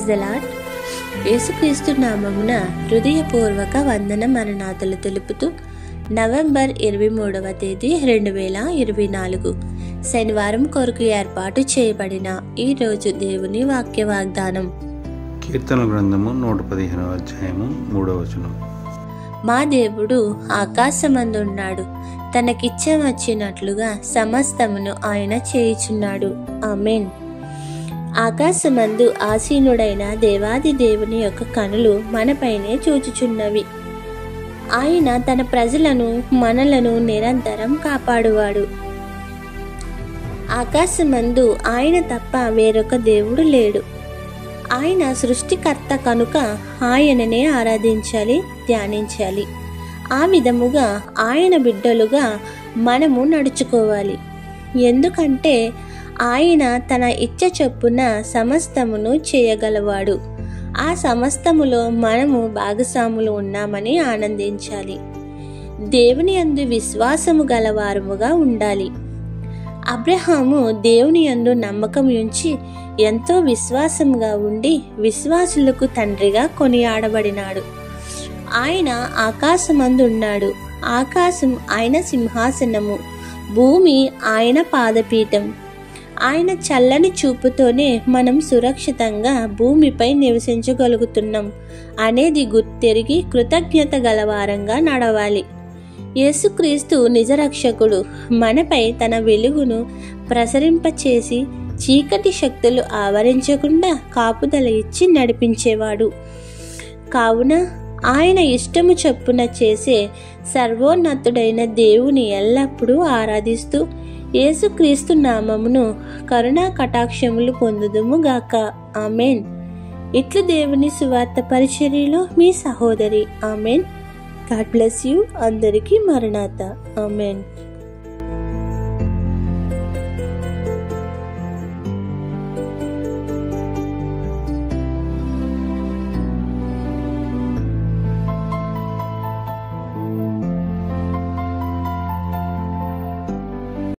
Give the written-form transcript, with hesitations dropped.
The lord. యేసుక్రీస్తు నామమున హృదయపూర్వక వందన మరణాతలు తెలుపుతూ నవంబర్ 23వ తేదీ 2024 శనివారం కొరకు ఏర్పాటు చేయబడిన ఈరోజు దేవుని వాక్య వాగ్దానం. కీర్తన గ్రంథము 115వ అధ్యాయము 3వ వచనం. మా దేవుడు ఆకాశమందున్నాడు, తనకిచ్చవచ్చినట్లుగా సమస్తమును ఆయన చేయుచున్నాడు. ఆమేన్. ఆకాశమందు ఆసీనుడైన దేవాది దేవుని యొక్క కనులు మనపైనే చూచుచున్నవి. ఆయన తన ప్రజలను మనలను నిరంతరం కాపాడువాడు. ఆకాశమందు ఆయన తప్ప వేరొక దేవుడు లేడు. ఆయన సృష్టికర్త కనుక ఆయననే ఆరాధించాలి, ధ్యానించాలి. ఆ విధముగా ఆయన బిడ్డలుగా మనము నడుచుకోవాలి. ఎందుకంటే ఆయన తన ఇచ్చ చొప్పున సమస్తమును చేయగలవాడు. ఆ సమస్తములో మనము భాగస్వాములు ఉన్నామని ఆనందించాలి. దేవుని యందు విశ్వాసము గలవారముగా ఉండాలి. అబ్రహాము దేవుని యందు నమ్మకం ఉంచి ఎంతో విశ్వాసముగా ఉండి విశ్వాసులకు తండ్రిగా కొనియాడబడినాడు. ఆయన ఆకాశమందు ఉన్నాడు. ఆకాశం ఆయన సింహాసనము, భూమి ఆయన పాదపీఠం. ఆయన చల్లని చూపుతోనే మనం సురక్షితంగా భూమిపై నివసించగలుగుతున్నాం అనేది గుర్తెరిగి కృతజ్ఞత గలవారంగా నడవాలి. యేసుక్రీస్తు నిజరక్షకుడు. మనపై తన వెలుగును ప్రసరింపచేసి చీకటి శక్తులు ఆవరించకుండా కాపుదల ఇచ్చి నడిపించేవాడు. కావున ఆయన ఇష్టము చొప్పున చేసే సర్వోన్నతుడైన దేవుని ఎల్లప్పుడూ ఆరాధిస్తూ యేసుక్రీస్తు నామమును కరుణా కటాక్షములు పొందుదుము గాక. ఆమెన్. ఇట్లు దేవుని సువార్త పరిచర్యలో మీ సహోదరి. ఆమెన్. God bless you. అందరికీ మరణాత. ఆమెన్.